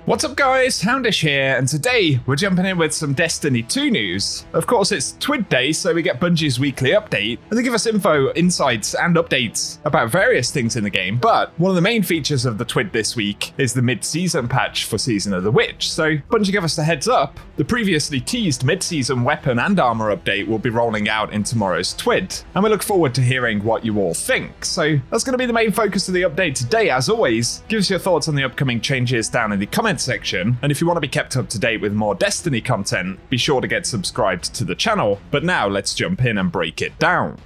What's up guys, Houndish here, and today we're jumping in with some Destiny 2 news. Of course it's TWID Day, so we get Bungie's weekly update, and they give us info, insights, and updates about various things in the game, but one of the main features of the TWID this week is the mid-season patch for Season of the Witch. So Bungie give us the heads up, the previously teased mid-season weapon and armor update will be rolling out in tomorrow's TWID, and we look forward to hearing what you all think. So that's going to be the main focus of the update today. As always, give us your thoughts on the upcoming changes down in the comments section, and if you want to be kept up to date with more Destiny content, be sure to get subscribed to the channel. But now let's jump in and break it down.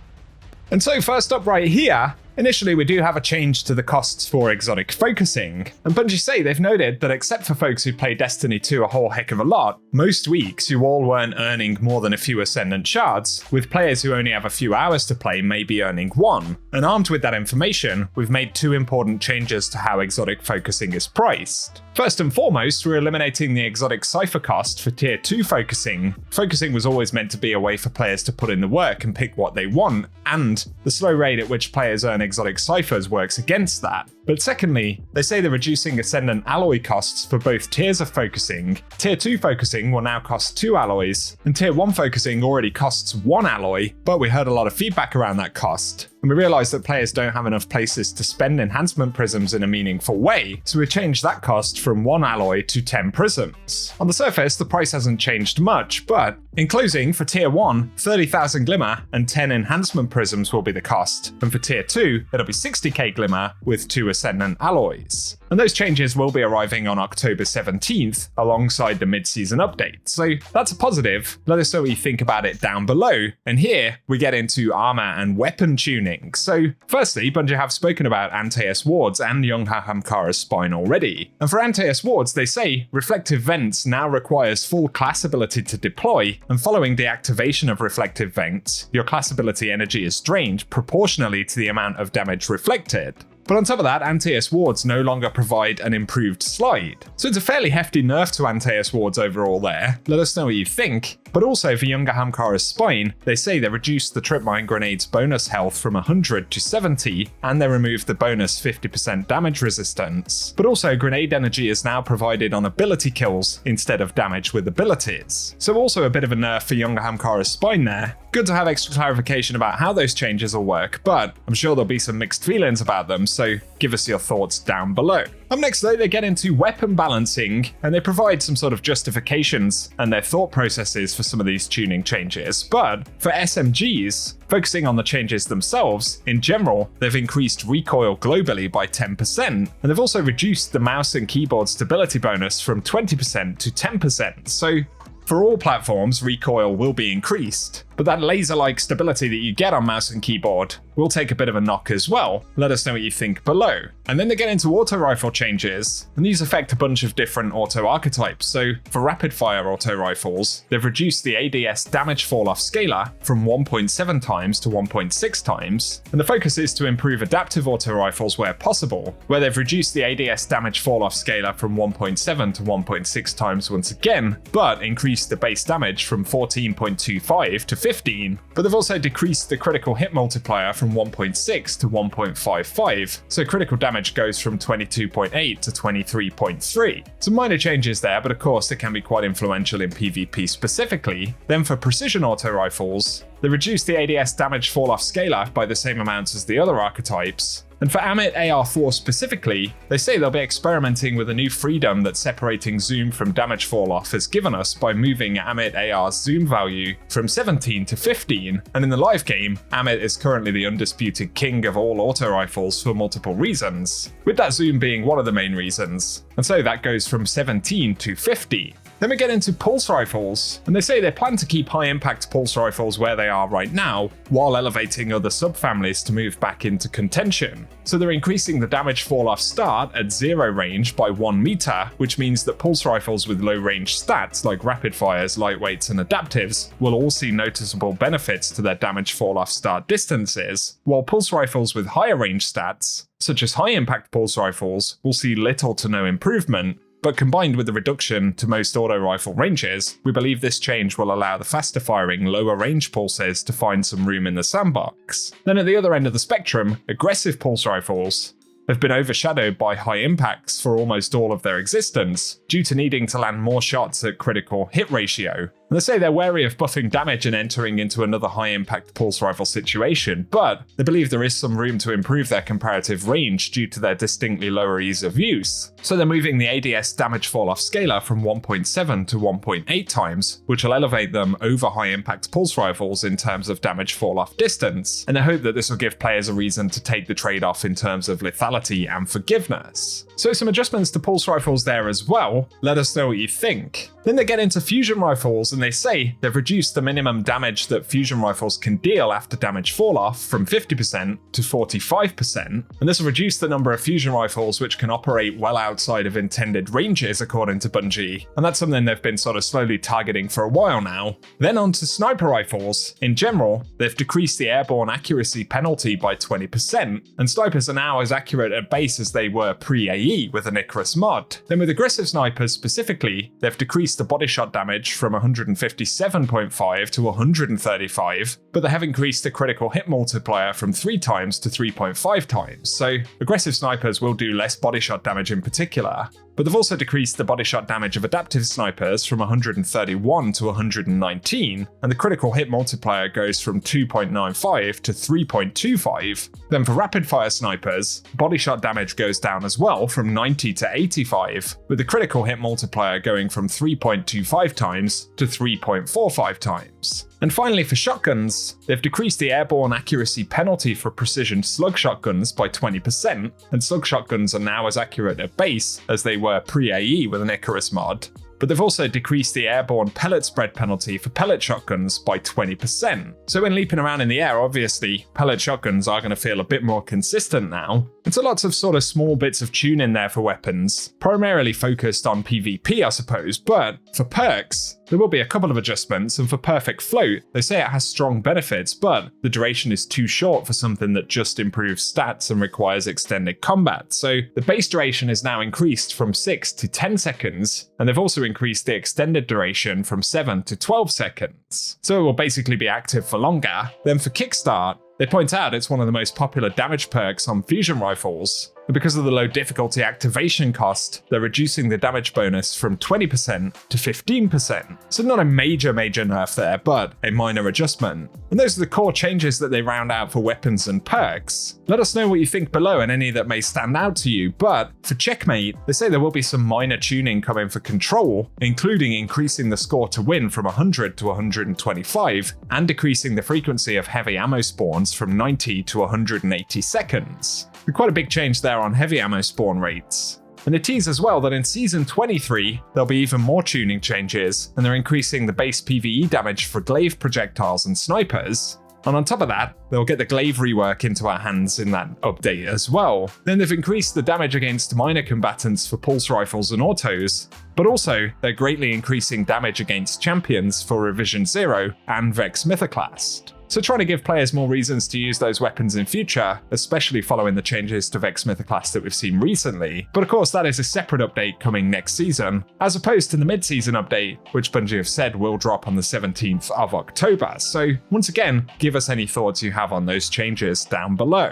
And so first up right here, initially we do have a change to the costs for exotic focusing, and Bungie say they've noted that except for folks who play Destiny 2 a whole heck of a lot, most weeks you all weren't earning more than a few Ascendant shards, with players who only have a few hours to play maybe earning one. And armed with that information, we've made two important changes to how exotic focusing is priced. First and foremost, we're eliminating the exotic cipher cost for tier 2 focusing. Focusing was always meant to be a way for players to put in the work and pick what they want, and the slow rate at which players earn exotic ciphers works against that. But secondly, they say they're reducing Ascendant alloy costs for both tiers of focusing. Tier 2 focusing will now cost 2 alloys, and Tier 1 focusing already costs 1 alloy, but we heard a lot of feedback around that cost. And we realised that players don't have enough places to spend enhancement prisms in a meaningful way, so we changed that cost from 1 alloy to 10 prisms. On the surface, the price hasn't changed much, but in closing, for Tier 1, 30,000 Glimmer and 10 enhancement prisms will be the cost, and for Tier 2, it'll be 60k Glimmer with 2 Ascendant alloys. And those changes will be arriving on October 17th, alongside the mid-season update. So that's a positive. Let us know what you think about it down below. And here, we get into armor and weapon tuning. So firstly, Bungie have spoken about Antaeus wards and Yunga Hamkara's spine already. And for Antaeus wards, they say Reflective Vents now requires full class ability to deploy, and following the activation of Reflective Vents, your class ability energy is drained proportionally to the amount of damage reflected. But on top of that, Antaeus wards no longer provide an improved slide. So it's a fairly hefty nerf to Antaeus wards overall there. Let us know what you think. But also for Yunga Hamkara's spine, they say they reduced the tripmine grenade's bonus health from 100 to 70, and they removed the bonus 50% damage resistance. But also grenade energy is now provided on ability kills instead of damage with abilities. So also a bit of a nerf for Yunga Hamkara's spine there. Good to have extra clarification about how those changes will work, but I'm sure there'll be some mixed feelings about them, so give us your thoughts down below. Up next though, they get into weapon balancing, and they provide some sort of justifications and their thought processes for some of these tuning changes. But for SMGs, focusing on the changes themselves, in general, they've increased recoil globally by 10%, and they've also reduced the mouse and keyboard stability bonus from 20% to 10%. So for all platforms, recoil will be increased, but that laser-like stability that you get on mouse and keyboard will take a bit of a knock as well. Let us know what you think below. And then they get into auto rifle changes, and these affect a bunch of different auto archetypes. So for rapid fire auto rifles, they've reduced the ADS damage fall-off scalar from 1.7 times to 1.6 times, and the focus is to improve adaptive auto rifles where possible, where they've reduced the ADS damage fall-off scalar from 1.7 to 1.6 times once again, but increased the base damage from 14.25 to 15, but they've also decreased the critical hit multiplier from 1.6 to 1.55, so critical damage goes from 22.8 to 23.3. Some minor changes there, but of course they can be quite influential in PvP specifically. Then for precision auto rifles, they reduced the ADS damage fall-off scalar by the same amount as the other archetypes. And for Amit AR4 specifically, they say they'll be experimenting with a new freedom that separating zoom from damage fall-off has given us by moving Amit AR's zoom value from 17 to 15, and in the live game, Amit is currently the undisputed king of all auto rifles for multiple reasons, with that zoom being one of the main reasons, and so that goes from 17 to 50. Then we get into pulse rifles, and they say they plan to keep high impact pulse rifles where they are right now, while elevating other subfamilies to move back into contention. So they're increasing the damage fall off start at 0 range by 1 meter, which means that pulse rifles with low range stats like rapid fires, lightweights, and adaptives will all see noticeable benefits to their damage fall off start distances, while pulse rifles with higher range stats, such as high impact pulse rifles, will see little to no improvement. But combined with the reduction to most auto rifle ranges, we believe this change will allow the faster firing, lower range pulses to find some room in the sandbox. Then at the other end of the spectrum, aggressive pulse rifles. have been overshadowed by high impacts for almost all of their existence, due to needing to land more shots at critical hit ratio. And they say they're wary of buffing damage and entering into another high-impact pulse rifle situation, but they believe there is some room to improve their comparative range due to their distinctly lower ease of use. So they're moving the ADS damage fall-off scaler from 1.7 to 1.8 times, which will elevate them over high-impact pulse rifles in terms of damage fall-off distance, and they hope that this will give players a reason to take the trade-off in terms of lethality and forgiveness. So some adjustments to pulse rifles there as well. Let us know what you think. Then they get into fusion rifles and they say they've reduced the minimum damage that fusion rifles can deal after damage fall off from 50% to 45%, and this will reduce the number of fusion rifles which can operate well outside of intended ranges according to Bungie, and that's something they've been sort of slowly targeting for a while now. Then on to sniper rifles. In general, they've decreased the airborne accuracy penalty by 20%, and snipers are now as accurate at base as they were pre-AE with an Icarus mod. Then with aggressive snipers specifically, they've decreased the body shot damage from 157.5 to 135, but they have increased the critical hit multiplier from 3 times to 3.5 times, so aggressive snipers will do less body shot damage in particular. But they've also decreased the body shot damage of adaptive snipers from 131 to 119, and the critical hit multiplier goes from 2.95 to 3.25. Then for rapid fire snipers, body shot damage goes down as well from 90 to 85, with the critical hit multiplier going from 3.25 times to 3.45 times. And finally for shotguns, they've decreased the airborne accuracy penalty for precision slug shotguns by 20%, and slug shotguns are now as accurate at base as they were pre-AE with an Icarus mod. But they've also decreased the airborne pellet spread penalty for pellet shotguns by 20%. So when leaping around in the air, obviously, pellet shotguns are going to feel a bit more consistent now. And so lots of sort of small bits of tune in there for weapons, primarily focused on PvP I suppose, but for perks, there will be a couple of adjustments, and for Perfect Float, they say it has strong benefits, but the duration is too short for something that just improves stats and requires extended combat. So the base duration is now increased from 6 to 10 seconds, and they've also increased the extended duration from 7 to 12 seconds. So it will basically be active for longer. Then for Kickstart, they point out it's one of the most popular damage perks on fusion rifles, and because of the low difficulty activation cost, they're reducing the damage bonus from 20% to 15%. So not a major nerf there, but a minor adjustment. And those are the core changes that they round out for weapons and perks. Let us know what you think below and any that may stand out to you, but for Checkmate, they say there will be some minor tuning coming for Control, including increasing the score to win from 100 to 125, and decreasing the frequency of heavy ammo spawns from 90 to 180 seconds. Quite a big change there on heavy ammo spawn rates. And they tease as well that in Season 23, there'll be even more tuning changes, and they're increasing the base PvE damage for glaive projectiles and snipers. And on top of that, they'll get the glaive rework into our hands in that update as well. Then they've increased the damage against minor combatants for pulse rifles and autos, but also they're greatly increasing damage against champions for Revision 0 and Vex Mythoclast. So trying to give players more reasons to use those weapons in future, especially following the changes to Vex Mythoclast that we've seen recently. But of course that is a separate update coming next season, as opposed to the mid-season update, which Bungie have said will drop on the 17th of October. So once again, give us any thoughts you have on those changes down below.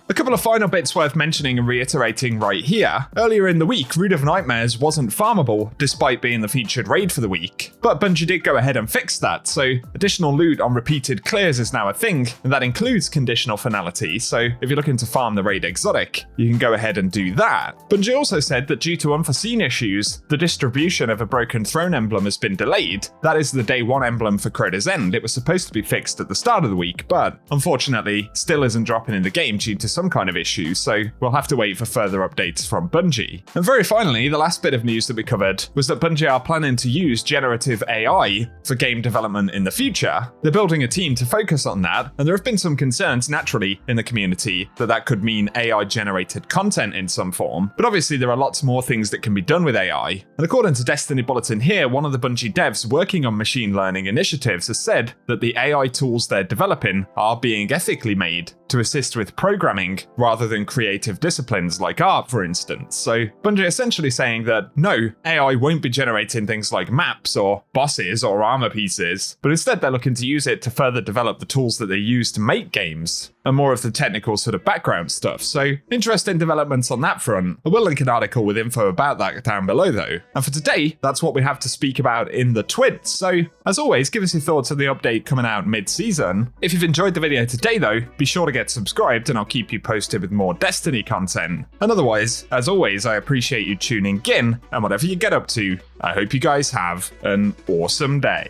A couple of final bits worth mentioning and reiterating right here. Earlier in the week, Root of Nightmares wasn't farmable, despite being the featured raid for the week. But Bungie did go ahead and fix that, so additional loot on repeated clears is now a thing, and that includes conditional finality, so if you're looking to farm the raid exotic, you can go ahead and do that. Bungie also said that due to unforeseen issues, the distribution of a Broken Throne emblem has been delayed. That is the Day 1 emblem for Crota's End. It was supposed to be fixed at the start of the week, but unfortunately, still isn't dropping in the game due to some kind of issue, so we'll have to wait for further updates from Bungie. And very finally, the last bit of news that we covered was that Bungie are planning to use generative AI for game development in the future. They're building a team to focus on that, and there have been some concerns naturally in the community that could mean AI generated content in some form, but obviously there are lots more things that can be done with AI. And according to Destiny Bulletin here, one of the Bungie devs working on machine learning initiatives has said that the AI tools they're developing are being ethically made to assist with programming rather than creative disciplines like art, for instance. So Bungie essentially saying that no, AI won't be generating things like maps or bosses or armor pieces, but instead they're looking to use it to further develop the tools that they use to make games. and more of the technical sort of background stuff. So interesting developments on that front. I will link an article with info about that down below though. And for today, that's what we have to speak about in the tweets. So as always, give us your thoughts on the update coming out mid-season. If you've enjoyed the video today though, be sure to get subscribed and I'll keep you posted with more Destiny content. And otherwise, as always, I appreciate you tuning in, and whatever you get up to, I hope you guys have an awesome day.